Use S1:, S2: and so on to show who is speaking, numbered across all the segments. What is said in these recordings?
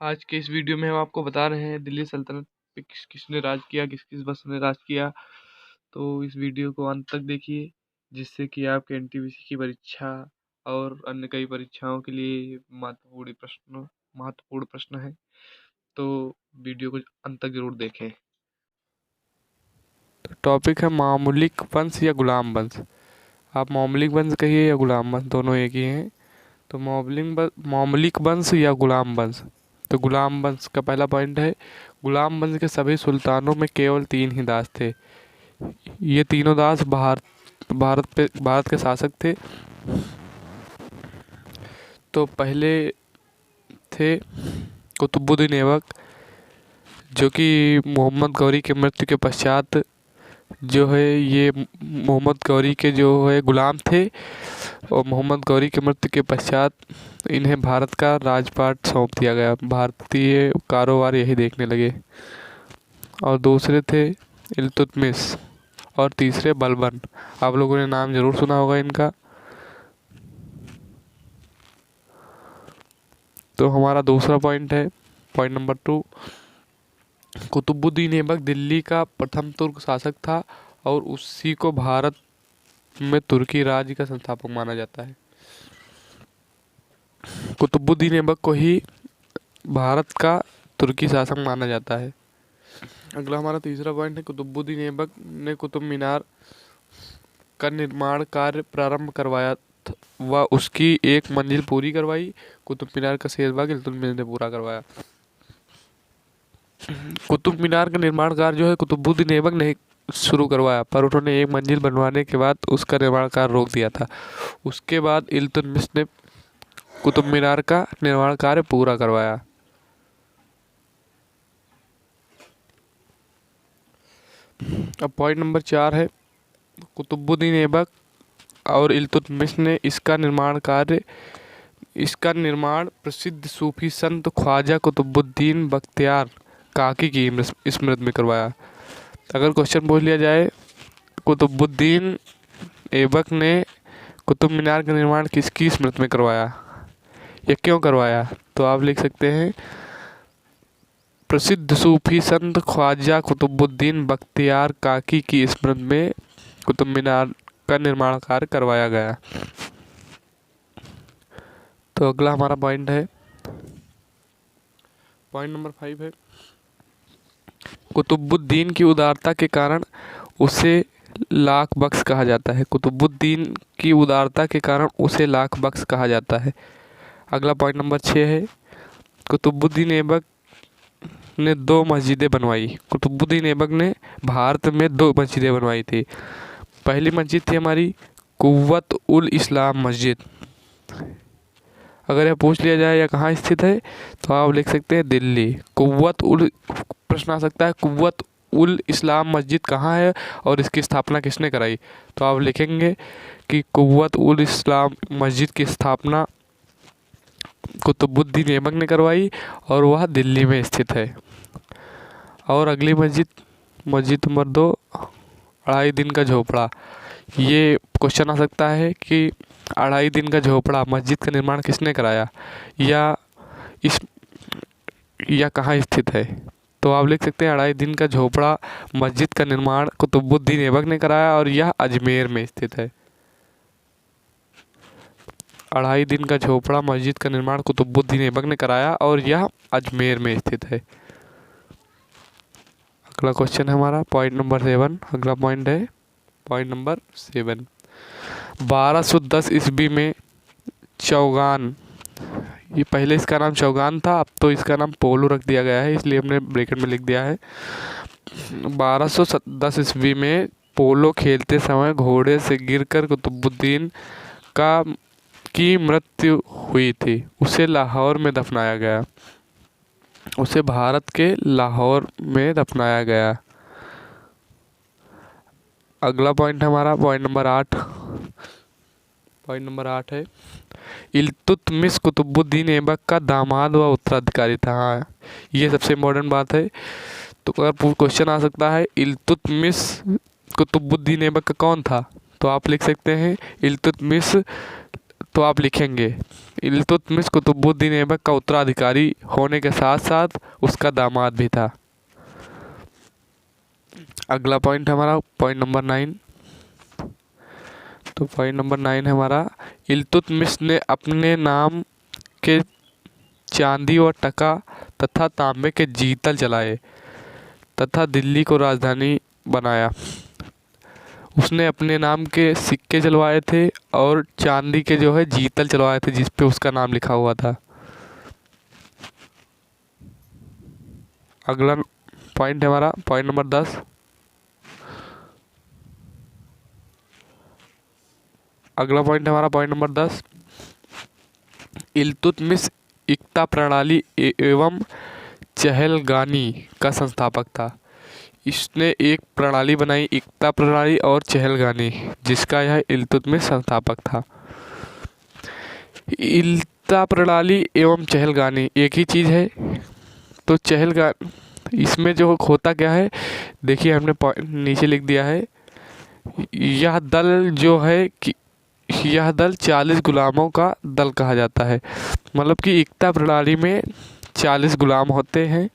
S1: आज के इस वीडियो में हम आपको बता रहे हैं दिल्ली सल्तनत पे किसने राज किया, किस किस वंश ने राज किया। तो इस वीडियो को अंत तक देखिए, जिससे कि आपके एनटीपीसी की परीक्षा और अन्य कई परीक्षाओं के लिए महत्वपूर्ण प्रश्न है। तो वीडियो को अंत तक जरूर देखें। तो टॉपिक है मौलिक वंश या गुलाम वंश। आप मौलिक वंश कहिए या गुलाम वंश, दोनों एक ही हैं। तो मौलिक वंश या गुलाम वंश। तो गुलाम वंश का पहला पॉइंट है, गुलाम वंश के सभी सुल्तानों में केवल 3 ही दास थे। ये तीनों दास भारत के शासक थे। तो पहले थे कुतुबुद्दीन ऐबक, जो कि मोहम्मद गौरी के मृत्यु के पश्चात जो है ये मोहम्मद गौरी के जो है गुलाम थे, और मोहम्मद गौरी के मृत्यु के पश्चात इन्हें भारत का राजपाट सौंप दिया गया। भारतीय कारोबार यही देखने लगे। और दूसरे थे इल्तुतमिश और तीसरे बलबन। आप लोगों ने नाम जरूर सुना होगा इनका। तो हमारा दूसरा पॉइंट है, पॉइंट नंबर 2, कुतुबुद्दीन ऐबक दिल्ली का प्रथम तुर्क शासक था और उसी को भारत में तुर्की राज्य का संस्थापक माना जाता है। कुतुबुद्दीन ऐबक को ही भारत का तुर्की शासक माना जाता है। अगला हमारा तीसरा पॉइंट है, कुतुबुद्दीन ऐबक ने कुतुब मीनार का निर्माण कार्य प्रारंभ करवाया व उसकी एक मंजिल पूरी करवाई। कुतुब मीनार का शेष भाग इल्तुतमिश ने पूरा करवाया। कुतुब मीनार का निर्माण कार्य जो है कुतुबुद्दीन ऐबक ने शुरू करवाया, पर उन्होंने एक मंजिल बनवाने के बाद उसका निर्माण कार्य रोक दिया था। उसके बाद इल्तुतमिश ने कुतुब मीनार का निर्माण कार्य पूरा करवाया। अब पॉइंट नंबर 4 है, कुतुबुद्दीन ऐबक और इल्तुतमिश ने इसका निर्माण प्रसिद्ध सूफी संत ख्वाजा कुतुबुद्दीन बख्तियार काकी की स्मृति में करवाया। अगर क्वेश्चन पूछ लिया जाए कुतुबुद्दीन ऐबक ने कुतुब मीनार का निर्माण किसकी स्मृति में करवाया या क्यों करवाया, तो आप लिख सकते हैं प्रसिद्ध सूफी संत ख्वाजा कुतुबुद्दीन बख्तियार काकी की स्मृति में कुतुब मीनार का निर्माण कार्य करवाया गया। तो अगला हमारा पॉइंट है, पॉइंट नंबर 5 है, कुतुबुद्दीन की उदारता के कारण उसे लाख बख्श कहा जाता है। कुतुबुद्दीन की उदारता के कारण उसे लाख बख्श कहा जाता है। अगला पॉइंट नंबर 6 है, कुतुबुद्दीन ऐबक ने 2 मस्जिदें बनवाई। कुतुबुद्दीन ऐबक ने भारत में 2 मस्जिदें बनवाई थी। पहली मस्जिद थी हमारी कुव्वत उल इस्लाम मस्जिद। अगर यह पूछ लिया जाए यह कहाँ स्थित है, तो आप लिख सकते हैं दिल्ली। प्रश्न आ सकता है कुव्वत उल इस्लाम मस्जिद कहाँ है और इसकी स्थापना किसने कराई, तो आप लिखेंगे कि कुव्वत उल इस्लाम मस्जिद की स्थापना कुतुबुद्दीन ऐबक ने करवाई और वह दिल्ली में स्थित है। और अगली मस्जिद नंबर 2, 2.5 दिन का झोपड़ा। ये क्वेश्चन आ सकता है कि 2.5 दिन का झोपड़ा मस्जिद का निर्माण किसने कराया या कहाँ स्थित है, तो आप लिख सकते हैं 2.5 दिन का झोपड़ा मस्जिद का निर्माण कुतुबुद्दीन ऐबक ने कराया और यह अजमेर में स्थित है। 2.5 दिन का झोपड़ा मस्जिद का निर्माण कुतुबुद्दीन ऐबक ने कराया और यह अजमेर में स्थित है। अगला क्वेश्चन है हमारा पॉइंट नंबर 7। अगला पॉइंट है पॉइंट नंबर 7, 1210 ईस्वी में चौगान, ये पहले इसका नाम चौगान था, अब तो इसका नाम पोलो रख दिया गया है, इसलिए हमने ब्रैकेट में लिख दिया है। 1210 ईस्वी में पोलो खेलते समय घोड़े से गिरकर कुतुबुद्दीन की मृत्यु हुई थी। उसे लाहौर में दफनाया गया। उसे भारत के लाहौर में दफनाया गया। अगला पॉइंट हमारा पॉइंट नंबर 8। पॉइंट नंबर 8 है, इल्तुतमिश कुतुबुद्दीन ऐबक का दामाद व उत्तराधिकारी था। हाँ, ये सबसे इम्पोर्टेंट बात है। तो अगर क्वेश्चन आ सकता है इल्तुतमिश कुतुबुद्दीन ऐबक का कौन था, तो आप लिख सकते हैं इल्तुतमिश तो आप लिखेंगे इल्तुतमिश कुतुबुद्दीन ऐबक का उत्तराधिकारी होने के साथ साथ उसका दामाद भी था। अगला पॉइंट हमारा पॉइंट नंबर 9। तो पॉइंट नंबर 9 है हमारा, इल्तुतमिश ने अपने नाम के चांदी और टका तथा तांबे के जीतल जलाए तथा दिल्ली को राजधानी बनाया। उसने अपने नाम के सिक्के जलवाए थे और चांदी के जो है जीतल जलवाए थे जिस पे उसका नाम लिखा हुआ था। अगला पॉइंट है हमारा पॉइंट नंबर 10। अगला पॉइंट है हमारा पॉइंट नंबर 10। इल्तुतमिश इक्ता प्रणाली एवं चहलगानी का संस्थापक था। इसने एक प्रणाली बनाई, इक्ता प्रणाली और चहलगानी, जिसका यह इल्तुतमिश संस्थापक था। इक्ता प्रणाली एवं चहलगानी एक ही चीज़ है। तो चहलगानी इसमें जो होता क्या है, देखिए हमने पॉइंट नीचे लिख दिया है। यह दल जो है कि यह दल 40 गुलामों का दल कहा जाता है। मतलब कि इक्ता प्रणाली में 40 गुलाम होते हैं।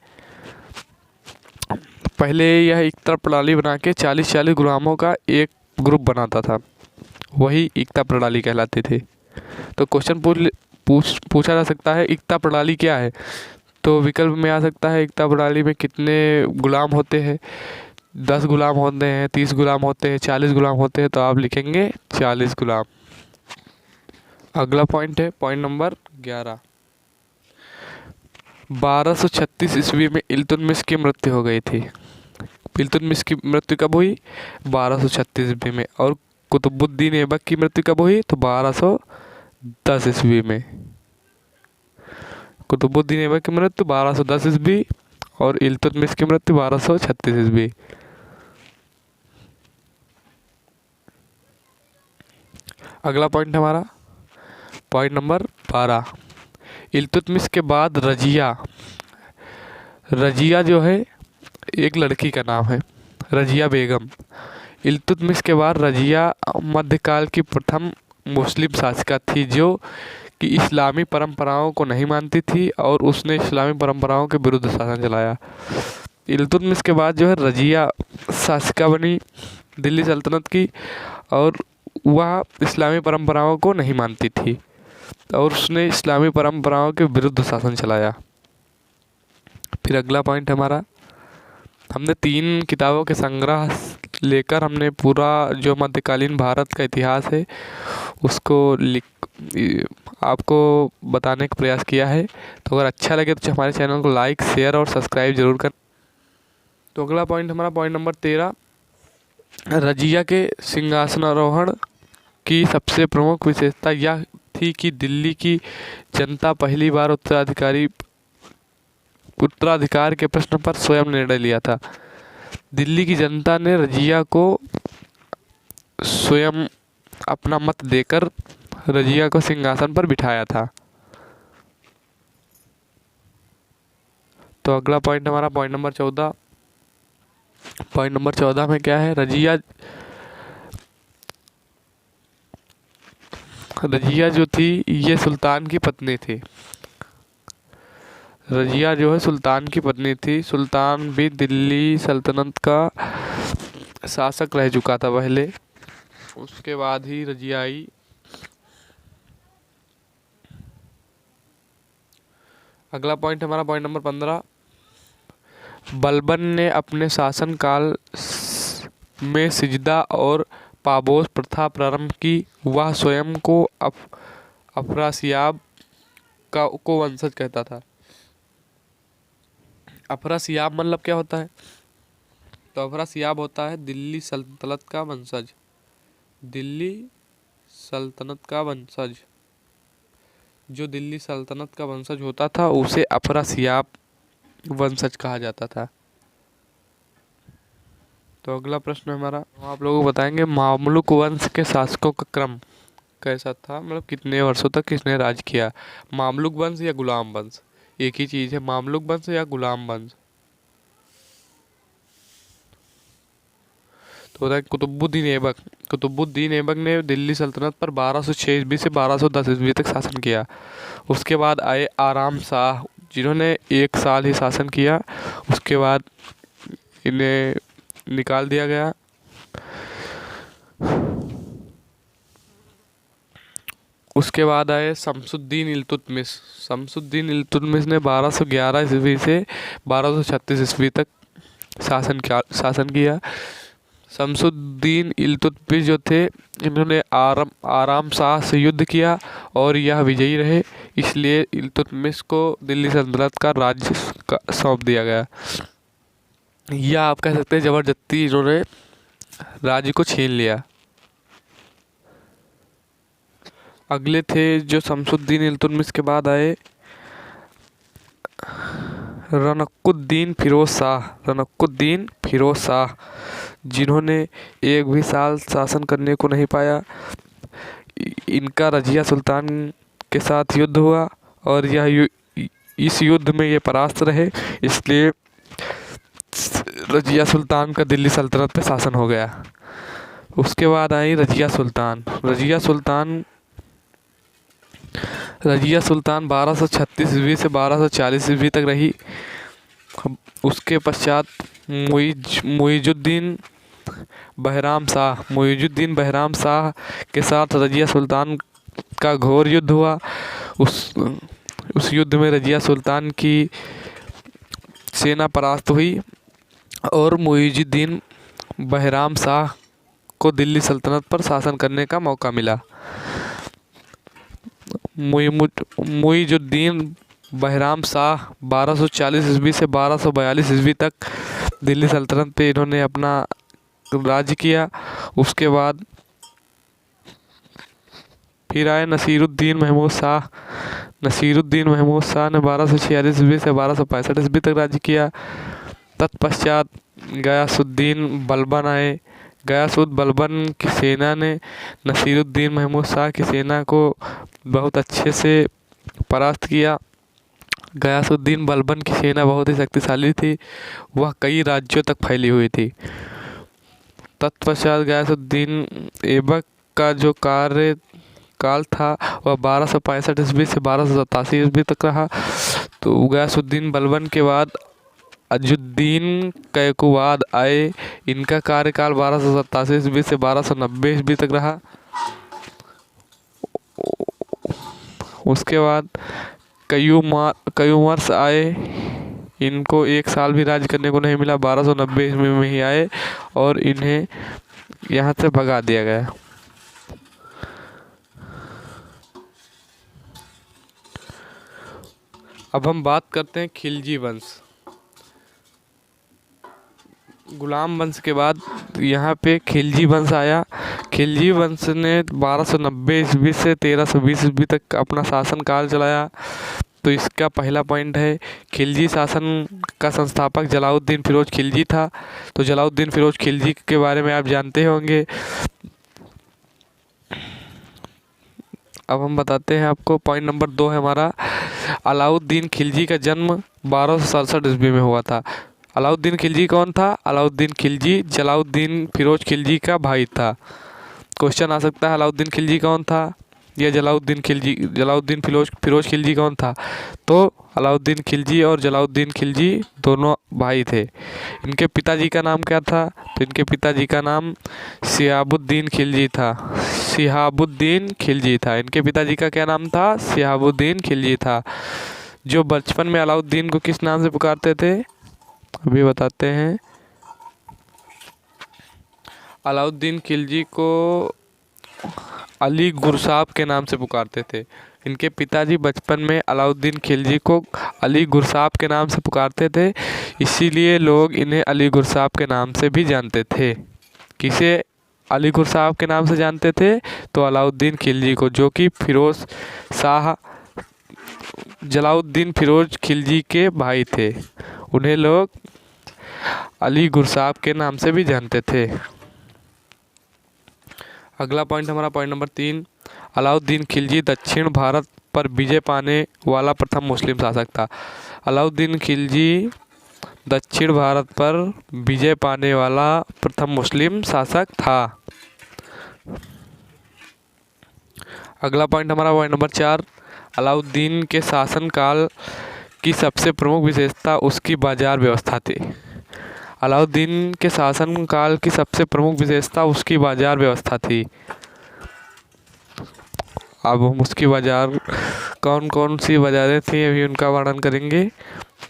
S1: पहले यह इक्ता प्रणाली बना के 40 गुलामों का एक ग्रुप बनाता था, वही इक्ता प्रणाली कहलाते थे। तो क्वेश्चन पूछा जा सकता है इक्ता प्रणाली क्या है। तो विकल्प में आ सकता है इक्ता प्रणाली में कितने गुलाम होते हैं। 10 गुलाम होते हैं, 30 गुलाम होते हैं, 40 गुलाम होते हैं। तो आप लिखेंगे 40 गुलाम। अगला पॉइंट है पॉइंट नंबर 11। 1236 ईस्वी में इल्तुतमिश की मृत्यु हो गई थी। इल्तुतमिश की मृत्यु कब हुई? 1236 ईस्वी में। और कुतुबुद्दीन ऐबक की मृत्यु कब हुई? तो 1210 ईस्वी में। कुतुबुद्दीन ऐबक की मृत्यु 1210 ईस्वी और इल्तुतमिश की मृत्यु 1236 ईस्वी। अगला पॉइंट हमारा पॉइंट नंबर 12। इल्तुतमिश के बाद रजिया जो है एक लड़की का नाम है, रजिया बेगम। इल्तुतमिश के बाद रजिया मध्यकाल की प्रथम मुस्लिम शासिका थी जो कि इस्लामी परंपराओं को नहीं मानती थी और उसने इस्लामी परंपराओं के विरुद्ध शासन चलाया। इल्तुतमिश के बाद जो है रजिया शासिका बनी दिल्ली सल्तनत की और वह इस्लामी परंपराओं को नहीं मानती थी और उसने इस्लामी परंपराओं के विरुद्ध शासन चलाया। फिर अगला पॉइंट हमारा, हमने 3 किताबों के संग्रह लेकर हमने पूरा जो मध्यकालीन भारत का इतिहास है उसको आपको बताने का प्रयास किया है। तो अगर अच्छा लगे तो हमारे चैनल को लाइक, शेयर और सब्सक्राइब जरूर कर। तो अगला पॉइंट हमारा पॉइंट नंबर 13। रजिया के सिंहासनारोहण की सबसे प्रमुख विशेषता यह थी कि दिल्ली की जनता पहली बार उत्तराधिकार के प्रश्न पर स्वयं निर्णय लिया था। दिल्ली की जनता ने रजिया को स्वयं अपना मत देकर रजिया को सिंहासन पर बिठाया था। तो अगला पॉइंट हमारा पॉइंट नंबर 14। पॉइंट नंबर 14 में क्या है, रजिया जो थी ये सुल्तान की पत्नी थी। रजिया जो है सुल्तान की पत्नी थी। सुल्तान भी दिल्ली सल्तनत का शासक रह चुका था पहले, उसके बाद ही रजिया आई। अगला पॉइंट हमारा पॉइंट नंबर 15। बलबन ने अपने शासनकाल में सिजदा और पाबोस प्रथा प्रारंभ की। वह स्वयं को अफरासियाब को वंशज कहता था। अफरासियाब मतलब क्या होता है? तो अफरासियाब होता है दिल्ली सल्तनत का वंशज। दिल्ली सल्तनत का वंशज, जो दिल्ली सल्तनत का वंशज होता था उसे अफरासियाब वंशज कहा जाता था। तो अगला प्रश्न हमारा, हम आप लोगों को बताएंगे मामलुक वंश के शासकों का क्रम कैसा था, मतलब कितने वर्षों तक किसने राज किया। मामलुक वंश या गुलाम वंश, एक ही चीज़ है, मामलुक वंश या गुलाम वंश। तो होता है कुतुबुद्दीन ऐबक। कुतुबुद्दीन ऐबक ने दिल्ली सल्तनत पर 1206 ईस्वी से 1210 ईस्वी तक शासन किया। उसके बाद आए आराम शाह, जिन्होंने 1 साल ही शासन किया, उसके बाद इन्हें निकाल दिया गया। उसके बाद आए शमसुद्दीन इल्तुतमिश। शमसुद्दीन इल्तुतमिश ने 1211 ईस्वी से 1236 ईस्वी तक शासन किया। शमसुद्दीन इल्तुतमिश जो थे, इन्होंने आराम शाह से युद्ध किया और यह विजयी रहे, इसलिए इल्तुतमिश को दिल्ली सल्तनत का राज्य सौंप दिया गया। या आप कह सकते हैं जबरदस्ती इन्होंने राज्य को छीन लिया। अगले थे जो शमसुद्दीन इल्तुतमिश के बाद आए रनकुद्दीन फिरोज शाह। रनकुद्दीन फिरोज शाह, जिन्होंने 1 भी साल शासन करने को नहीं पाया। इनका रजिया सुल्तान के साथ युद्ध हुआ और इस युद्ध में ये परास्त रहे, इसलिए रजिया सुल्तान का दिल्ली सल्तनत पे शासन हो गया। उसके बाद आई रजिया सुल्तान। रजिया सुल्तान 1236 ईस्वी से 1240 ईस्वी तक रही। उसके पश्चात मुइजुद्दीन बहराम शाह के साथ रजिया सुल्तान का घोर युद्ध हुआ। उस युद्ध में रजिया सुल्तान की सेना परास्त हुई और मुइजुद्दीन बहराम शाह को दिल्ली सल्तनत पर शासन करने का मौका मिला। मुइजुद्दीन बहराम शाह 1240 ईस्वी से 1242 ईस्वी तक दिल्ली सल्तनत पे इन्होंने अपना राज्य किया। उसके बाद फिर आए नसीरुद्दीन महमूद शाह। नसीरुद्दीन महमूद शाह ने 1246 ईस्वी से 1265 ईस्वी तक राज्य किया। तत्पश्चात गयासुद्दीन बलबन आए। गयासुद बलबन की सेना ने नसीरुद्दीन महमूद शाह की सेना को बहुत अच्छे से परास्त किया। गयासुद्दीन बलबन की सेना बहुत ही शक्तिशाली थी, वह कई राज्यों तक फैली हुई थी। तत्पश्चात गयासुद्दीन ऐबक का जो कार्यकाल था वह 1265 ईस्वी से 1287 ईस्वी तक रहा। तो गयासुद्दीन बलबन के बाद अजुद्दीन कैकुवाद आए। इनका कार्यकाल 1287 ईस्वी से 1290 ईस्वी तक रहा। उसके बाद कयूमर्स आए। इनको 1 साल भी राज्य करने को नहीं मिला, 1290 ईस्वी में ही आए और इन्हें यहाँ से भगा दिया गया। अब हम बात करते हैं खिलजी वंश। गुलाम वंश के बाद यहाँ पे खिलजी वंश आया। खिलजी वंश ने 1290 ईस्वी से 1320 ईस्वी तक अपना शासन काल चलाया। तो इसका पहला पॉइंट है, खिलजी शासन का संस्थापक जलालुद्दीन फिरोज खिलजी था। तो जलालुद्दीन फिरोज खिलजी के बारे में आप जानते होंगे। अब हम बताते हैं आपको। पॉइंट नंबर 2 है हमारा, अलाउद्दीन खिलजी का जन्म 1267 ईस्वी में हुआ था। अलाउद्दीन खिलजी कौन था? अलाउद्दीन खिलजी जलालुद्दीन फिरोज खिलजी का भाई था। क्वेश्चन आ सकता है अलाउद्दीन खिलजी कौन था या जलालुद्दीन फिरोज खिलजी कौन था? तो अलाउद्दीन खिलजी और जलालुद्दीन खिलजी दोनों भाई थे। इनके पिताजी का नाम क्या था? तो इनके पिताजी का नाम शिहाबुद्दीन खिलजी था। इनके पिताजी का क्या नाम था? शिहाबुद्दीन खिलजी था। जो बचपन में अलाउद्दीन को किस नाम से पुकारते थे अभी बताते हैं। अलाउद्दीन खिलजी को अली गुरसाब के नाम से पुकारते थे। इनके पिताजी बचपन में अलाउद्दीन खिलजी को अली गुरसाब के नाम से पुकारते थे, इसीलिए लोग इन्हें अली गुरसाब के नाम से भी जानते थे। किसे अली गुरसाब के नाम से जानते थे? तो अलाउद्दीन खिलजी को, जो कि फिरोज शाह जलालुद्दीन फिरोज खिलजी के भाई थे। उन्हें लोग अली गुरसाब के नाम से भी जानते थे। अगला पॉइंट हमारा पॉइंट नंबर 3, अलाउद्दीन खिलजी दक्षिण भारत पर विजय पाने वाला प्रथम मुस्लिम शासक था। अलाउद्दीन खिलजी दक्षिण भारत पर विजय पाने वाला प्रथम मुस्लिम शासक था। अगला पॉइंट हमारा पॉइंट नंबर 4, अलाउद्दीन के शासनकाल की सबसे प्रमुख विशेषता उसकी बाजार व्यवस्था थी। अलाउद्दीन के शासनकाल की सबसे प्रमुख विशेषता उसकी बाजार व्यवस्था थी। अब हम उसकी बाजार कौन कौन सी बाजारें थी अभी उनका वर्णन करेंगे।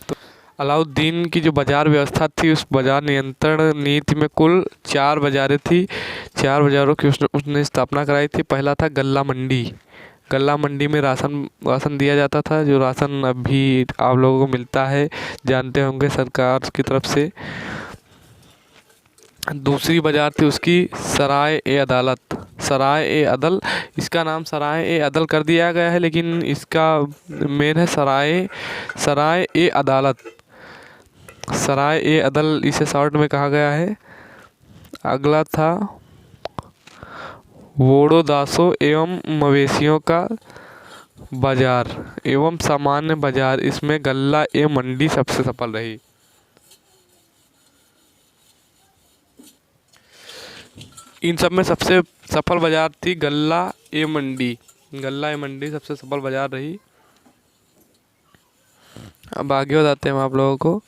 S1: तो अलाउद्दीन की जो बाजार व्यवस्था थी, उस बाजार नियंत्रण नीति में कुल 4 बाजारें थी। 4 बाजारों की उसने स्थापना कराई थी। पहला था गल्ला मंडी। गल्ला मंडी में राशन दिया जाता था, जो राशन अभी आप लोगों को मिलता है, जानते होंगे, सरकार की तरफ से। दूसरी बाजार थी उसकी सराय ए अदालत। सराय ए अदल, इसका नाम सराय ए अदल कर दिया गया है, लेकिन इसका मेन है सराय ए अदालत। सराय ए अदल इसे शॉर्ट में कहा गया है। अगला था वोडोदासो एवं मवेशियों का बाजार एवं सामान्य बाजार, इसमें गल्ला ए मंडी सबसे सफल रही। इन सब में सबसे सफल बाजार थी गल्ला ए मंडी। गल्ला ए मंडी सबसे सफल बाजार रही। अब आगे बताते हैं हम आप लोगों को।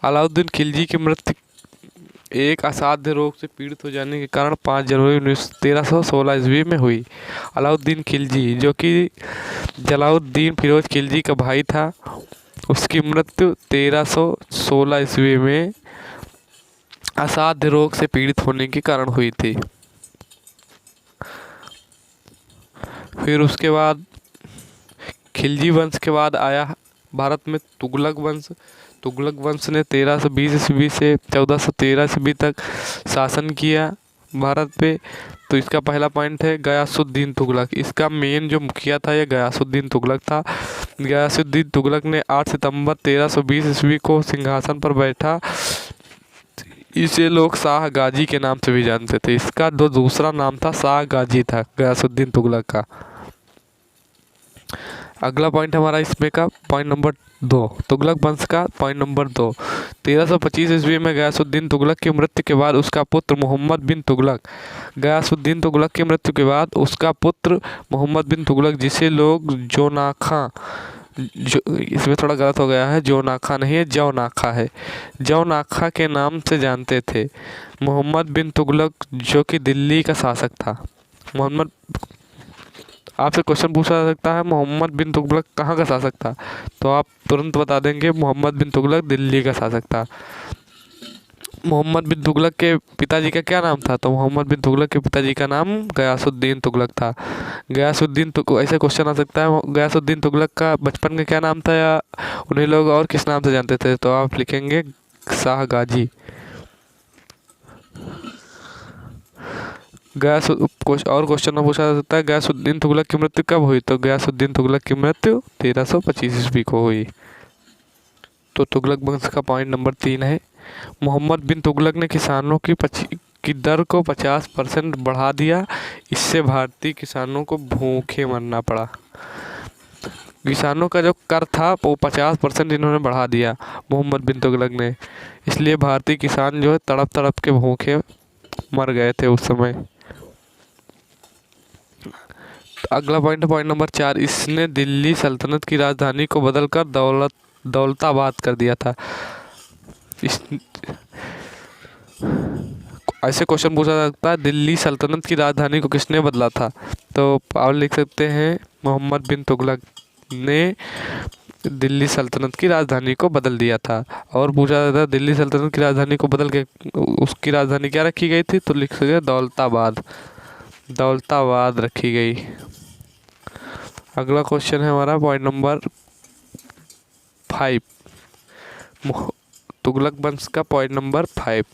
S1: अलाउद्दीन खिलजी की मृत्यु एक असाध्य रोग से पीड़ित हो जाने के कारण 5 जनवरी 1316 ईस्वी में हुई। अलाउद्दीन खिलजी, जो कि जलालुद्दीन फिरोज खिलजी का भाई था, उसकी मृत्यु 1316 ईस्वी में असाध्य रोग से पीड़ित होने के कारण हुई थी। फिर उसके बाद खिलजी वंश के बाद आया भारत में तुगलक वंश। तुगलक वंश ने 1320 ईस्वी से 1413 ईस्वी तक शासन किया भारत पे। तो इसका पहला पॉइंट है गयासुद्दीन तुगलक। इसका मेन जो मुखिया था, यह गयासुद्दीन तुगलक था। गयासुद्दीन तुगलक ने 8 सितंबर 1320 ईस्वी को सिंहासन पर बैठा। इसे लोग शाह गाजी के नाम से भी जानते थे। इसका दूसरा नाम था शाह गाजी था, गयासुद्दीन तुगलक का। अगला पॉइंट हमारा इसमें का पॉइंट नंबर 2, तुगलक वंश का पॉइंट नंबर 2। 1325 ईस्वी में गयासुद्दीन तुगलक की मृत्यु के बाद उसका पुत्र मोहम्मद बिन तुगलक, गयासुद्दीन तुगलक की मृत्यु के बाद उसका पुत्र मोहम्मद बिन तुगलक, जिसे लोग जोनाखा, जो इसमें थोड़ा गलत हो गया है, जोनाखा नहीं है, जौनाखा है, जौनाखा के नाम से जानते थे। मोहम्मद बिन तुगलक, जो कि दिल्ली का शासक था। मोहम्मद, आपसे क्वेश्चन पूछा जा सकता है मोहम्मद बिन तुगलक कहाँ का शासक था, तो आप तुरंत बता देंगे मोहम्मद बिन तुगलक दिल्ली का शासक था। मोहम्मद बिन तुगलक के पिताजी का क्या नाम था, तो मोहम्मद बिन तुगलक के पिताजी का नाम गयासुद्दीन तुगलक था। गयासुद्दीन तो ऐसे क्वेश्चन आ सकता है, गयासुद्दीन तुगलक का बचपन का क्या नाम था, या उन्हें लोग और किस नाम से जानते थे, तो आप लिखेंगे शाह गाजी। और क्वेश्चन में पूछा जा सकता है गयासुद्दीन तुगलक की मृत्यु कब हुई, तो गयासुद्दीन तुगलक की मृत्यु 1325 ईस्वी को हुई। तो तुगलक वंश का पॉइंट नंबर 3 है मोहम्मद बिन तुगलक ने किसानों की दर को 50% बढ़ा दिया। इससे भारतीय किसानों को भूखे मरना पड़ा। किसानों का जो कर था वो 50% इन्होंने बढ़ा दिया मोहम्मद बिन तुगलक ने, इसलिए भारतीय किसान जो है तड़प तड़प के भूखे मर गए थे उस समय। अगला पॉइंट नंबर 4, इसने दिल्ली सल्तनत की राजधानी को बदलकर दौलताबाद कर दिया था। ऐसे क्वेश्चन पूछा जा सकता है दिल्ली सल्तनत की राजधानी को किसने बदला था, तो आप लिख सकते हैं मोहम्मद बिन तुगलक ने दिल्ली सल्तनत की राजधानी को बदल दिया था। और पूछा जाता है दिल्ली सल्तनत की राजधानी को बदल के उसकी राजधानी क्या रखी गई थी, तो लिख सकते दौलताबाद, दौलताबाद रखी गई। अगला क्वेश्चन है हमारा पॉइंट नंबर 5, तुगलक वंश का पॉइंट नंबर 5।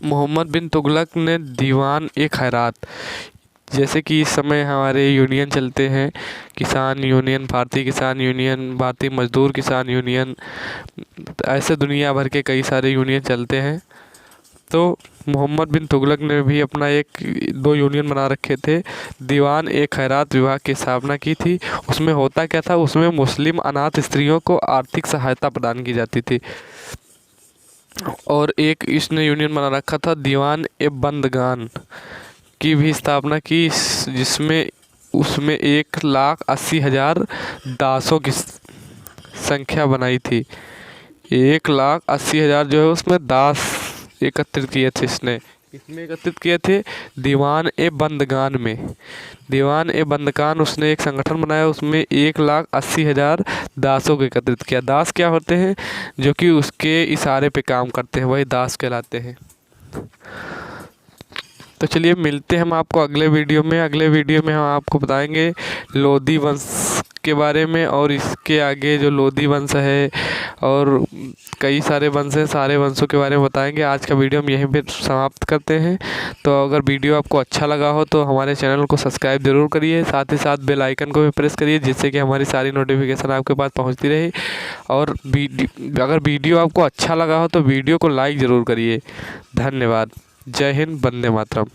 S1: मोहम्मद बिन तुगलक ने दीवान ए खैरात, जैसे कि इस समय हमारे यूनियन चलते हैं, किसान यूनियन, भारतीय किसान यूनियन, भारतीय मजदूर किसान यूनियन, ऐसे दुनिया भर के कई सारे यूनियन चलते हैं। तो मोहम्मद बिन तुगलक ने भी अपना दो यूनियन बना रखे थे। दीवान ए खैरात विभाग की स्थापना की थी। उसमें होता क्या था, उसमें मुस्लिम अनाथ स्त्रियों को आर्थिक सहायता प्रदान की जाती थी। और एक इसने यूनियन बना रखा था दीवान ए बंदगान की भी स्थापना की, जिसमें उसमें 1,80,000 दासों की संख्या बनाई थी। 1,80,000 जो है उसमें दास एकत्रित किए थे इसमें एकत्रित किए थे दीवान ए बंदगान में। दीवान ए बंदगान उसने एक संगठन बनाया, उसमें 1,80,000 दासों को एकत्रित किया। दास क्या होते हैं, जो कि उसके इशारे पे काम करते हैं, वही दास कहलाते हैं। तो चलिए मिलते हैं हम आपको अगले वीडियो में। अगले वीडियो में हम आपको बताएंगे लोधी वंश के बारे में, और इसके आगे जो लोधी वंश है और कई सारे वंश हैं, सारे वंशों के बारे में बताएंगे। आज का वीडियो हम यहीं पे समाप्त करते हैं। तो अगर वीडियो आपको अच्छा लगा हो तो हमारे चैनल को सब्सक्राइब ज़रूर करिए, साथ ही साथ बेल आइकन को भी प्रेस करिए, जिससे कि हमारी सारी नोटिफिकेशन आपके पास पहुँचती रहे। और अगर वीडियो आपको अच्छा लगा हो तो वीडियो को लाइक ज़रूर करिए। धन्यवाद। जय हिंद, वंदे मातरम।